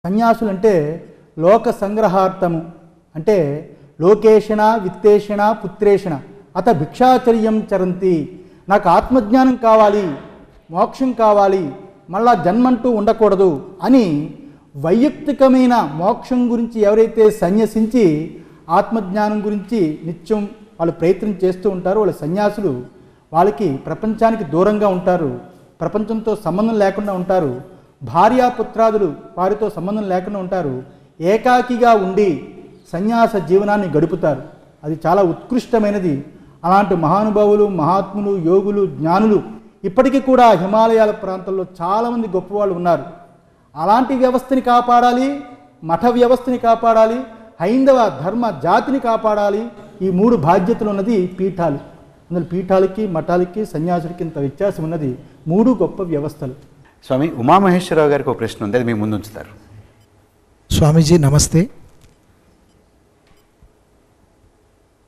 సన్యాసులంటే లోక సంగ్రహార్థము అంటే లోకేషణ విత్తేషణ పుత్రేషణ అత భిక్షాచర్యం చరంతి. నాకు ఆత్మజ్ఞానం కావాలి, మోక్షం కావాలి, మళ్ళా జన్మంటూ ఉండకూడదు అని వైయక్తికమైన మోక్షం గురించి ఎవరైతే సన్యసించి ఆత్మజ్ఞానం గురించి నిత్యం వాళ్ళు ప్రయత్నం చేస్తూ ఉంటారో వాళ్ళ సన్యాసులు వాళ్ళకి ప్రపంచానికి దూరంగా ఉంటారు, ప్రపంచంతో సంబంధం లేకుండా ఉంటారు, భార్యాపుత్రాదులు వారితో సంబంధం లేకుండా ఉంటారు, ఏకాకిగా ఉండి సన్యాస జీవనాన్ని గడుపుతారు. అది చాలా ఉత్కృష్టమైనది. అలాంటి మహానుభావులు, మహాత్ములు, యోగులు, జ్ఞానులు ఇప్పటికీ కూడా హిమాలయాల ప్రాంతంలో చాలామంది గొప్పవాళ్ళు ఉన్నారు. అలాంటి వ్యవస్థని కాపాడాలి, మఠ వ్యవస్థని కాపాడాలి, హైందవ ధర్మ జాతిని కాపాడాలి. ఈ మూడు బాధ్యతలు ఉన్నది పీఠాలు. అందులో పీఠాలకి మఠాలకి సన్యాసులకి ఇంత వ్యత్యాసం ఉన్నది. మూడు గొప్ప వ్యవస్థలు. స్వామి ఉమామహేశ్వరరావు గారికి ఒక ప్రశ్న ఉంది, అది మీ ముందు ఉంచుతారు. స్వామీజీ నమస్తే.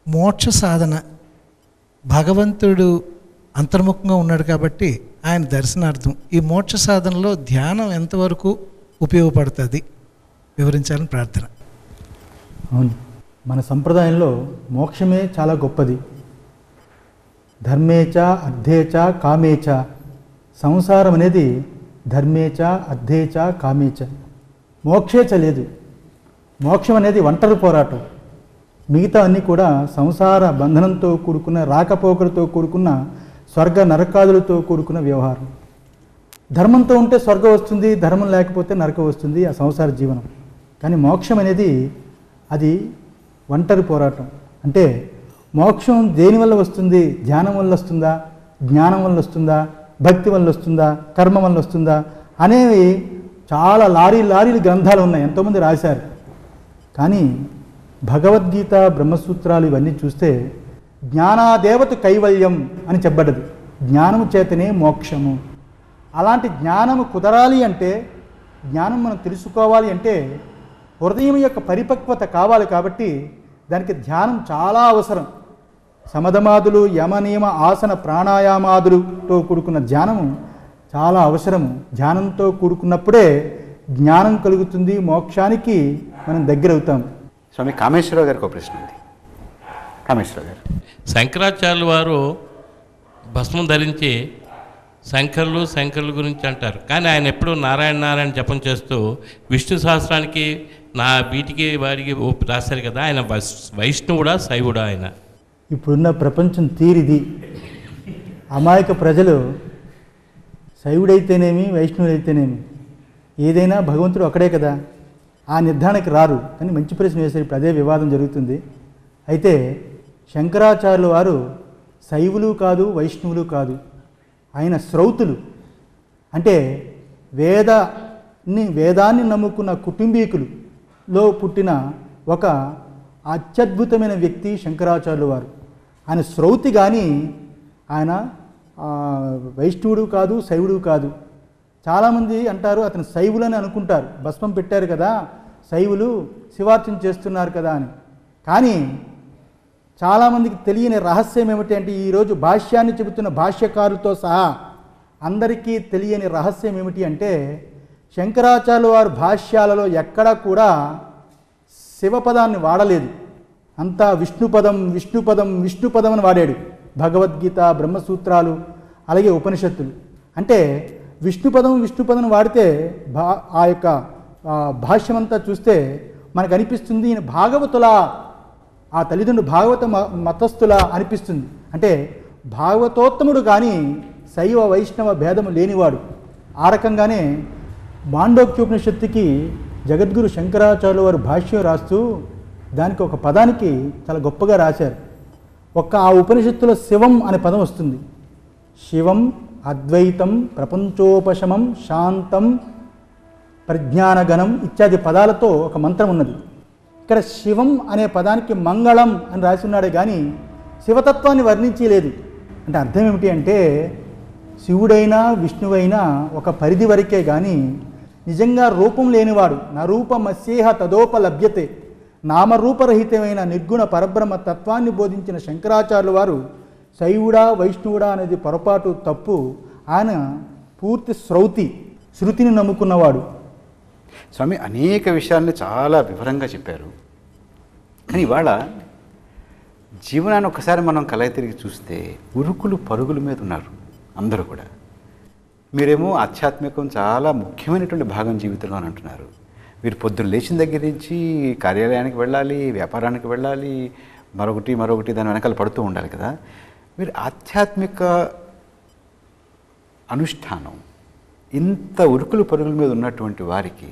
మోక్ష సాధన భగవంతుడు అంతర్ముఖంగా ఉన్నాడు కాబట్టి ఆయన దర్శనార్థం ఈ మోక్ష సాధనలో ధ్యానం ఎంతవరకు ఉపయోగపడుతుంది వివరించాలని ప్రార్థన. అవును, మన సంప్రదాయంలో మోక్షమే చాలా గొప్పది. ధర్మేచ అర్థేచ కామేచ. సంసారం అనేది ధర్మేచ అర్థేచ కామేచ. మోక్షేచ లేదు. మోక్షం అనేది ఒంటరి పోరాటం. మిగతా అన్నీ కూడా సంసార బంధనంతో కూడుకున్న, రాకపోకలతో కూడుకున్న, స్వర్గ నరకాదులతో కూడుకున్న వ్యవహారం. ధర్మంతో ఉంటే స్వర్గం వస్తుంది, ధర్మం లేకపోతే నరకం వస్తుంది, ఆ సంసార జీవనం. కానీ మోక్షం అనేది అది ఒంటరి పోరాటం. అంటే మోక్షం దేనివల్ల వస్తుంది? ధ్యానం వల్ల వస్తుందా, జ్ఞానం వల్ల వస్తుందా, భక్తి వల్ల వస్తుందా, కర్మ వల్ల వస్తుందా అనేవి చాలా లారీలు గ్రంథాలు ఉన్నాయి, ఎంతోమంది రాశారు. కానీ భగవద్గీత, బ్రహ్మసూత్రాలు ఇవన్నీ చూస్తే జ్ఞానాదేవత కైవల్యం అని చెప్పబడ్డది. జ్ఞానము చేతనే మోక్షము. అలాంటి జ్ఞానము కుదరాలి అంటే, జ్ఞానం మనం తెలుసుకోవాలి అంటే హృదయం యొక్క పరిపక్వత కావాలి. కాబట్టి దానికి ధ్యానం చాలా అవసరం. సమధమాదులు, యమనియమ, ఆసన, ప్రాణాయామాదులతో కూడుకున్న ధ్యానము చాలా అవసరము. ధ్యానంతో కూడుకున్నప్పుడే జ్ఞానం కలుగుతుంది, మోక్షానికి మనం దగ్గరవుతాం. స్వామి కామేశ్వరరావు గారికి ఒక ప్రశ్న ఉంది. కామేశ్వరరావు గారు, శంకరాచార్యుల వారు భస్మం ధరించి శంకరుల గురించి అంటారు, కానీ ఆయన ఎప్పుడూ నారాయణ జపం చేస్తూ విష్ణు సహస్రానికి వీటికి వారికి రాశారు కదా. ఆయన వైష్ణవుడా శైవుడా? ఆయన ఇప్పుడున్న ప్రపంచం తీరిది. అమాయక ప్రజలు శైవుడైతేనేమి, వైష్ణవుడైతేనేమి ఏదైనా భగవంతుడు ఒక్కడే కదా, ఆ నిర్ధారణకి రారు. కానీ మంచి ప్రశ్న వేశారు. ఇప్పుడు అదే వివాదం జరుగుతుంది. అయితే శంకరాచార్యుల వారు శైవులు కాదు, వైష్ణవులు కాదు, ఆయన శ్రౌతులు. అంటే వేదాన్ని నమ్ముకున్న కుటుంబీకులలో పుట్టిన ఒక అత్యద్భుతమైన వ్యక్తి శంకరాచార్యుల వారు. ఆయన శ్రౌతి, కానీ ఆయన వైష్ణవుడు కాదు, శైవుడు కాదు. చాలామంది అంటారు అతను శైవులని అనుకుంటారు. భస్మం పెట్టారు కదా, శైవులు శివార్చన చేస్తున్నారు కదా అని. కానీ చాలామందికి తెలియని రహస్యం ఏమిటి అంటే, ఈరోజు భాష్యాన్ని చెబుతున్న భాష్యకారులతో సహా అందరికీ తెలియని రహస్యం ఏమిటి అంటే, శంకరాచార్యుల వారు భాష్యాలలో ఎక్కడా కూడా శివపదాన్ని వాడలేదు. అంతా విష్ణుపదం అని వాడాడు. భగవద్గీత, బ్రహ్మసూత్రాలు, అలాగే ఉపనిషత్తులు. అంటే విష్ణుపదం వాడితే ఆ యొక్క భాష్యమంతా చూస్తే మనకు అనిపిస్తుంది ఈయన భాగవతులా, ఆ తల్లిదండ్రులు భాగవత మతస్థులా అనిపిస్తుంది. అంటే భాగవతోత్తముడు కానీ శైవ వైష్ణవ భేదము లేనివాడు. ఆ రకంగానే మాండోక్యోపనిషత్తుకి జగద్గురు శంకరాచార్యుల వారు భాష్యం రాస్తూ దానికి ఒక పదానికి చాలా గొప్పగా రాశారు. ఆ ఉపనిషత్తులో శివం అనే పదం వస్తుంది. శివం, అద్వైతం, ప్రపంచోపశమం, శాంతం, ప్రజ్ఞానగణం ఇత్యాది పదాలతో ఒక మంత్రం ఉన్నది. ఇక్కడ శివం అనే పదానికి మంగళం అని రాసి ఉన్నాడే కానీ శివతత్వాన్ని వర్ణించలేదు. అంటే అర్థం ఏమిటి అంటే, శివుడైనా విష్ణువైనా ఒక పరిధి వరకే కానీ నిజంగా రూపం లేనివాడు. నరూపమస్యేహ తదోపలభ్యతే. నామరూపరహితమైన నిర్గుణ పరబ్రహ్మ తత్వాన్ని బోధించిన శంకరాచార్యుల వారు శైవుడా వైష్ణవుడా అనేది పొరపాటు, తప్పు. ఆయన పూర్తి శ్రౌతి, శృతిని నమ్ముకున్నవాడు. స్వామి అనేక విషయాల్ని చాలా వివరంగా చెప్పారు. కానీ ఇవాళ జీవనాన్ని ఒకసారి మనం కలయి తిరిగి చూస్తే ఉరుకులు పరుగుల మీద ఉన్నారు అందరూ కూడా. మీరేమో ఆధ్యాత్మికం చాలా ముఖ్యమైనటువంటి భాగం జీవితంలో అని అంటున్నారు. మీరు పొద్దున్న లేచిన దగ్గర నుంచి కార్యాలయానికి వెళ్ళాలి, వ్యాపారానికి వెళ్ళాలి, మరొకటి దాని వెనకాల పడుతూ ఉండాలి కదా. మీరు ఆధ్యాత్మిక అనుష్ఠానం ఇంత ఉరుకులు పరుగుల మీద ఉన్నటువంటి వారికి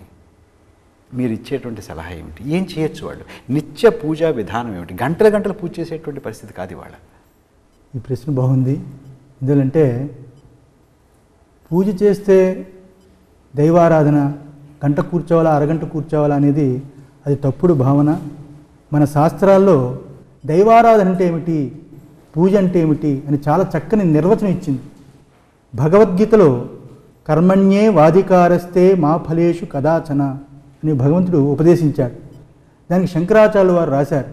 మీరు ఇచ్చేటువంటి సలహా ఏమిటి? ఏం చేయొచ్చు వాళ్ళు? నిత్య పూజా విధానం ఏమిటి? గంటలు పూజ చేసేటువంటి పరిస్థితి కాదు ఇవాళ. ఈ ప్రశ్న బాగుంది. ఎందుకంటే పూజ చేస్తే దైవారాధన గంట కూర్చోవాలా, అరగంట కూర్చోవాలా అనేది అది తప్పుడు భావన. మన శాస్త్రాల్లో దైవారాధన అంటే ఏమిటి, పూజ అంటే ఏమిటి అని చాలా చక్కని నిర్వచనం ఇచ్చింది. భగవద్గీతలో కర్మణ్యే వాధికారస్తే మా ఫలేషు కదాచన అని భగవంతుడు ఉపదేశించాడు. దానికి శంకరాచార్యులు వారు రాశారు,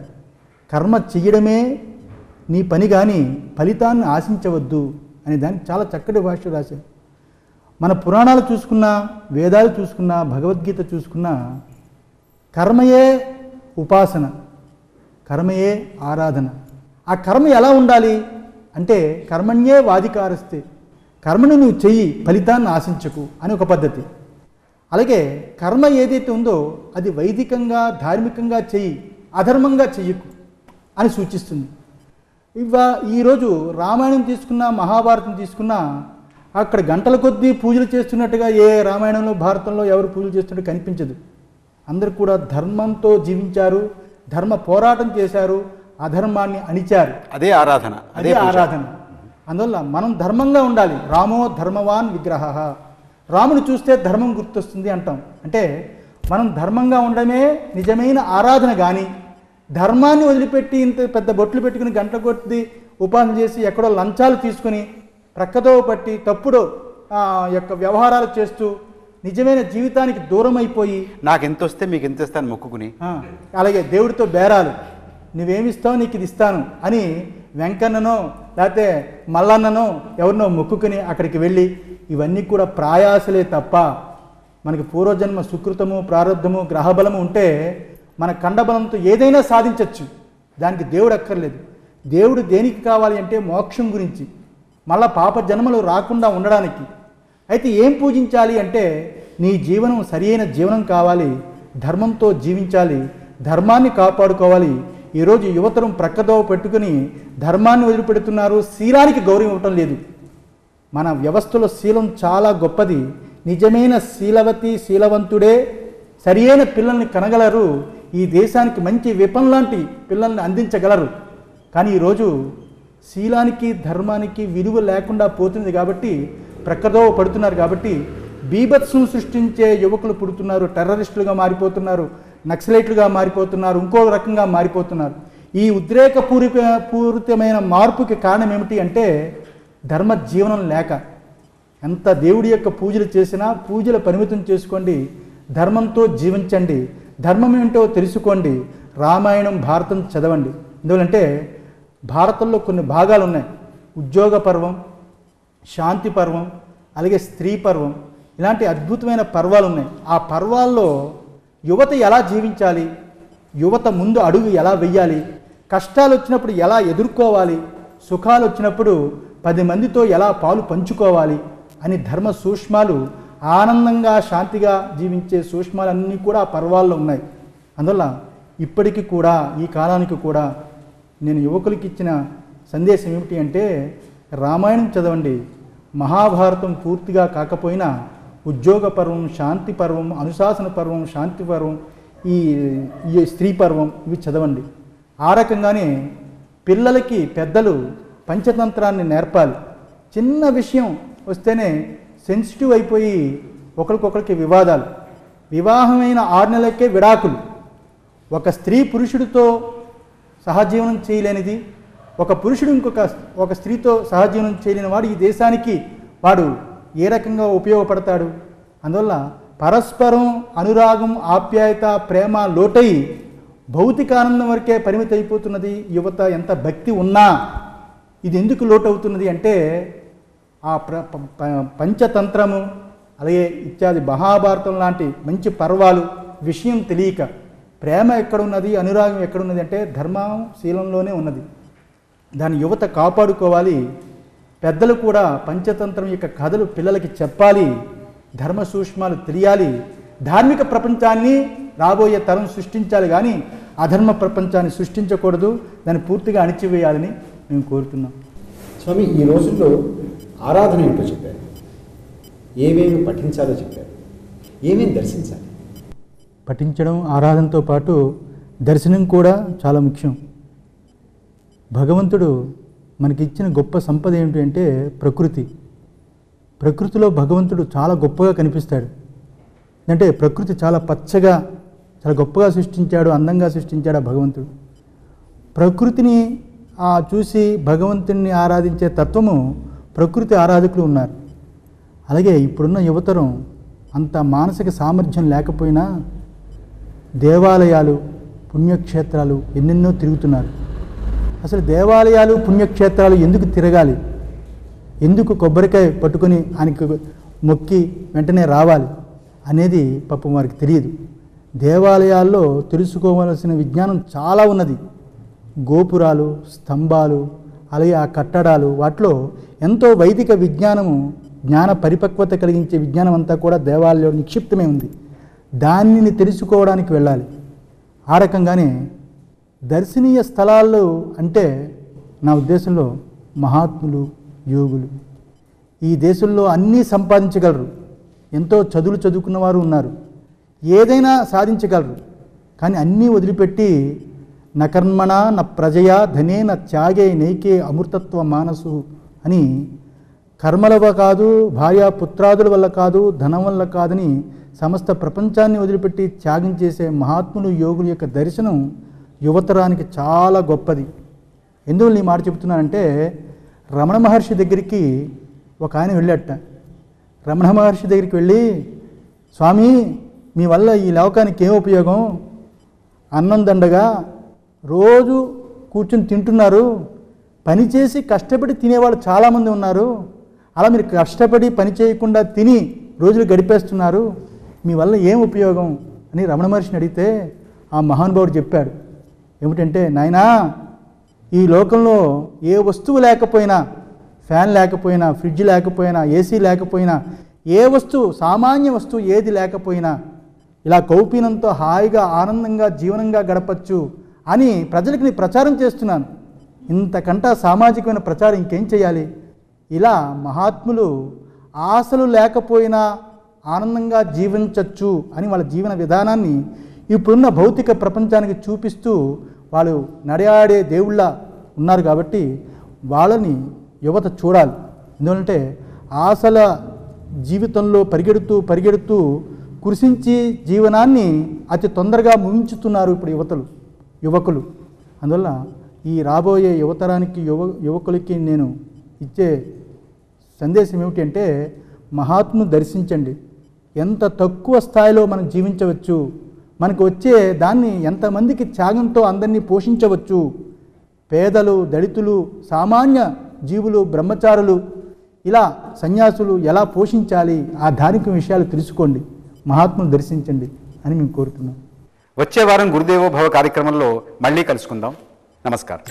కర్మ చెయ్యడమే నీ పని కానీ ఫలితాన్ని ఆశించవద్దు అని దానికి చాలా చక్కటి భాష్యం రాశారు. మన పురాణాలు చూసుకున్నా, వేదాలు చూసుకున్నా, భగవద్గీత చూసుకున్నా కర్మయే ఉపాసన, కర్మయే ఆరాధన. ఆ కర్మ ఎలా ఉండాలి అంటే కర్మణ్యే వాధికారస్తే, కర్మను నువ్వు చెయ్యి, ఫలితాన్ని ఆశించకు అని ఒక పద్ధతి. అలాగే కర్మ ఏదైతే ఉందో అది వైదికంగా ధార్మికంగా చెయ్యి, అధర్మంగా చెయ్యకు అని సూచిస్తుంది. ఈరోజు రామాయణం తీసుకున్నా, మహాభారతం తీసుకున్నా అక్కడ గంటల కొద్దీ పూజలు చేస్తున్నట్టుగా ఏ రామాయణంలో భారతంలో ఎవరు పూజలు చేస్తున్నట్టు కనిపించదు. అందరూ కూడా ధర్మంతో జీవించారు, ధర్మ పోరాటం చేశారు, అధర్మాన్ని అణిచారు. అదే ఆరాధన, అదే ఆరాధన. అందువల్ల మనం ధర్మంగా ఉండాలి. రామో ధర్మవాన్ విగ్రహ, రాముని చూస్తే ధర్మం గుర్తొస్తుంది అంటాం. అంటే మనం ధర్మంగా ఉండడమే నిజమైన ఆరాధన. కానీ ధర్మాన్ని వదిలిపెట్టి ఇంత పెద్ద బొట్లు పెట్టుకుని గంట కొద్ది ఉపాసన చేసి ఎక్కడో లంచాలు తీసుకుని ప్రక్కదో పట్టి తప్పుడు యొక్క వ్యవహారాలు చేస్తూ నిజమైన జీవితానికి దూరం అయిపోయి నాకు ఎంత వస్తే మీకు ఎంత ఇస్తాను మొక్కుకుని, అలాగే దేవుడితో బేరాలు, నువ్వేమిస్తావు నీకు ఇది ఇస్తాను అని వెంకన్ననో లేకపోతే మల్లన్ననో ఎవరినో మొక్కుకుని అక్కడికి వెళ్ళి ఇవన్నీ కూడా ప్రయాసలే తప్ప మనకి పూర్వజన్మ సుకృతము, ప్రారంధము, గ్రహబలము ఉంటే మన కండబలంతో ఏదైనా సాధించవచ్చు. దానికి దేవుడు అక్కర్లేదు. దేవుడు దేనికి కావాలి అంటే మోక్షం గురించి, మళ్ళా పాప జన్మలు రాకుండా ఉండడానికి. అయితే ఏం పూజించాలి అంటే నీ జీవనం సరియైన జీవనం కావాలి, ధర్మంతో జీవించాలి, ధర్మాన్ని కాపాడుకోవాలి. ఈరోజు యువతరం ప్రక్కదోవ పెట్టుకుని ధర్మాన్ని వదిలిపెడుతున్నారు, శీలానికి గౌరవం ఇవ్వటం లేదు. మన వ్యవస్థలో శీలం చాలా గొప్పది. నిజమైన శీలవతి శీలవంతుడే సరియైన పిల్లల్ని కనగలరు, ఈ దేశానికి మంచి విపన్ లాంటి పిల్లల్ని అందించగలరు. కానీ ఈరోజు శీలానికి ధర్మానికి విలువ లేకుండా పోతుంది కాబట్టి ప్రక్కదోవ పడుతున్నారు. కాబట్టి బీభత్సం సృష్టించే యువకులు పుడుతున్నారు, టెర్రరిస్టులుగా మారిపోతున్నారు, నక్సలైట్లుగా మారిపోతున్నారు, ఇంకో రకంగా మారిపోతున్నారు. ఈ పూరితమైన మార్పుకి కారణం ఏమిటి అంటే ధర్మ జీవనం లేక. ఎంత దేవుడి యొక్క పూజలు చేసినా పూజలు పరిమితం చేసుకోండి, ధర్మంతో జీవించండి, ధర్మం ఏంటో తెలుసుకోండి, రామాయణం భారతం చదవండి. ఎందుకంటే భారతంలో కొన్ని భాగాలు ఉన్నాయి. ఉద్యోగ పర్వం, శాంతి పర్వం, అలాగే స్త్రీ పర్వం, ఇలాంటి అద్భుతమైన పర్వాలు ఉన్నాయి. ఆ పర్వాల్లో యువత ఎలా జీవించాలి, యువత ముందు అడుగు ఎలా వెయ్యాలి, కష్టాలు వచ్చినప్పుడు ఎలా ఎదుర్కోవాలి, సుఖాలు వచ్చినప్పుడు 10 మందితో ఎలా పాలు పంచుకోవాలి అని ధర్మ సూక్ష్మాలు, ఆనందంగా శాంతిగా జీవించే సూక్ష్మాలన్నీ కూడా ఆ పర్వాల్లో ఉన్నాయి. అందువల్ల ఇప్పటికీ కూడా ఈ కాలానికి కూడా నేను యువకులకి ఇచ్చిన సందేశం ఏమిటి అంటే రామాయణం చదవండి, మహాభారతం పూర్తిగా కాకపోయినా ఉద్యోగ పర్వం, శాంతి పర్వం, అనుశాసన పర్వం, శాంతి పర్వం, ఈ స్త్రీ పర్వం ఇవి చదవండి. ఆ రకంగానే పిల్లలకి పెద్దలు పంచతంత్రాన్ని నేర్పాలి. చిన్న విషయం వస్తేనే సెన్సిటివ్ అయిపోయి ఒకరికొకరికి వివాదాలు, వివాహమైన 6 నెలలకే విడాకులు. ఒక స్త్రీ పురుషుడితో సహజీవనం చేయలేనిది, ఒక పురుషుడు ఒక స్త్రీతో సహజీవనం చేయలేని వాడు ఈ దేశానికి వాడు ఏ రకంగా ఉపయోగపడతాడు? అందువల్ల పరస్పరం అనురాగం, ఆప్యాయత, ప్రేమ లోటై భౌతిక ఆనందం వరకే పరిమితి అయిపోతున్నది యువత. ఎంత భక్తి ఉన్నా ఇది ఎందుకు లోటు అవుతున్నది అంటే ఆ పంచతంత్రము, అలాగే ఇత్యాది మహాభారతం లాంటి మంచి పర్వాలు విషయం తెలియక ప్రేమ ఎక్కడున్నది, అనురాగం ఎక్కడున్నది అంటే ధర్మం శీలంలోనే ఉన్నది. దాని యువత కాపాడుకోవాలి. పెద్దలు కూడా పంచతంత్రం యొక్క కథలు పిల్లలకి చెప్పాలి. ధర్మ సూక్ష్మాలు తెలియాలి. ధార్మిక ప్రపంచాన్ని రాబోయే తరం సృష్టించాలి, కానీ అధర్మ ప్రపంచాన్ని సృష్టించకూడదు. దాన్ని పూర్తిగా అణిచివేయాలని మేము కోరుతున్నాం. స్వామి, ఈ రోజుల్లో ఆరాధన ఏంటో చెప్పారు, ఏమేమి పఠించాలో చెప్పారు, ఏమేమి దర్శించాలి. పఠించడం ఆరాధనతో పాటు దర్శనం కూడా చాలా ముఖ్యం. భగవంతుడు మనకిచ్చిన గొప్ప సంపద ఏమిటి అంటే ప్రకృతి. ప్రకృతిలో భగవంతుడు చాలా గొప్పగా కనిపిస్తాడు. అంటే ప్రకృతి చాలా పచ్చగా, చాలా గొప్పగా సృష్టించాడు, అందంగా సృష్టించాడు ఆ భగవంతుడు. ప్రకృతిని చూసి భగవంతుడిని ఆరాధించే తత్వము ప్రకృతి ఆరాధకులు ఉన్నారు. అలాగే ఇప్పుడున్న యువతరం అంత మానసిక సామర్థ్యం లేకపోయినా దేవాలయాలు, పుణ్యక్షేత్రాలు ఎన్నెన్నో తిరుగుతున్నారు. అసలు దేవాలయాలు, పుణ్యక్షేత్రాలు ఎందుకు తిరగాలి? ఎందుకు కొబ్బరికాయ పట్టుకొని ఆయనకు మొక్కి వెంటనే రావాలి అనేది పాపం వారికి తెలియదు. దేవాలయాల్లో తెలుసుకోవలసిన విజ్ఞానం చాలా ఉన్నది. గోపురాలు, స్తంభాలు, అలాగే ఆ కట్టడాలు, వాటిలో ఎంతో వైదిక విజ్ఞానము, జ్ఞాన పరిపక్వత కలిగించే విజ్ఞానం అంతా కూడా దేవాలయంలో నిక్షిప్తమే ఉంది. దానిని తెలుసుకోవడానికి వెళ్ళాలి. ఆ రకంగానే దర్శనీయ స్థలాలు అంటే నా ఉద్దేశంలో మహాత్ములు, యోగులు ఈ దేశంలో అన్నీ సంపాదించగలరు. ఎంతో చదువుకున్న వారు ఉన్నారు, ఏదైనా సాధించగలరు. కానీ అన్నీ వదిలిపెట్టి నకర్మణ న ప్రజయా ధనే న త్యాగే నైకే అమృతత్వ మానసు అని కర్మల కాదు, భార్యాపుత్రాదుల వల్ల కాదు, ధనం వల్ల కాదని సమస్త ప్రపంచాన్ని వదిలిపెట్టి త్యాగం చేసే మహాత్ములు, యోగుల యొక్క దర్శనం యువతరానికి చాలా గొప్పది. ఎందువల్ల ఈ మాట చెబుతున్నానంటే, రమణ మహర్షి దగ్గరికి ఒక ఆయన వెళ్ళాట. రమణ మహర్షి దగ్గరికి వెళ్ళి, స్వామి మీ వల్ల ఈ లోకానికి ఏం ఉపయోగం? అన్నం దండగా రోజు కూర్చుని తింటున్నారు, పనిచేసి కష్టపడి తినేవాళ్ళు చాలామంది ఉన్నారు. అలా మీరు కష్టపడి పని చేయకుండా తిని రోజులు గడిపేస్తున్నారు, మీ వల్ల ఏం ఉపయోగం అని రమణ మహర్షిని అడిగితే ఆ మహానుభావుడు చెప్పాడు ఏమిటంటే, నాయనా ఈ లోకంలో ఏ వస్తువు లేకపోయినా, ఫ్యాన్ లేకపోయినా, ఫ్రిడ్జ్ లేకపోయినా, ఏసీ లేకపోయినా, ఏ వస్తువు, సామాన్య వస్తువు ఏది లేకపోయినా ఇలా కౌపీనంతో హాయిగా ఆనందంగా జీవనంగా గడపచ్చు అని ప్రజలకు నేను ప్రచారం చేస్తున్నాను. ఇంతకంటే సామాజికమైన ప్రచారం ఇంకేం చేయాలి? ఇలా మహాత్ములు ఆశలు లేకపోయినా ఆనందంగా జీవించవచ్చు అని వాళ్ళ జీవన విధానాన్ని ఇప్పుడున్న భౌతిక ప్రపంచానికి చూపిస్తూ వాళ్ళు నడయాడే దేవుళ్ళ ఉన్నారు. కాబట్టి వాళ్ళని యువత చూడాలి. ఎందుకంటే ఆశల జీవితంలో పరిగెడుతూ కురిసించి జీవనాన్ని అతి తొందరగా ముగించుతున్నారు ఇప్పుడు యువకులు. అందువల్ల ఈ రాబోయే యువతరానికి యువకులకి నేను ఇచ్చే సందేశం ఏమిటి అంటే, మహాత్మును దర్శించండి. ఎంత తక్కువ స్థాయిలో మనం జీవించవచ్చు, మనకు వచ్చే దాన్ని ఎంతమందికి త్యాగంతో అందరినీ పోషించవచ్చు. పేదలు, దళితులు, సామాన్య జీవులు, బ్రహ్మచారులు, ఇలా సన్యాసులు ఎలా పోషించాలి, ఆ ధార్మిక విషయాలు తెలుసుకోండి, మహాత్మును దర్శించండి అని మేము కోరుతున్నాం. వచ్చే వారం గురుదేవో భవ కార్యక్రమంలో మళ్ళీ కలుసుకుందాం. నమస్కారం.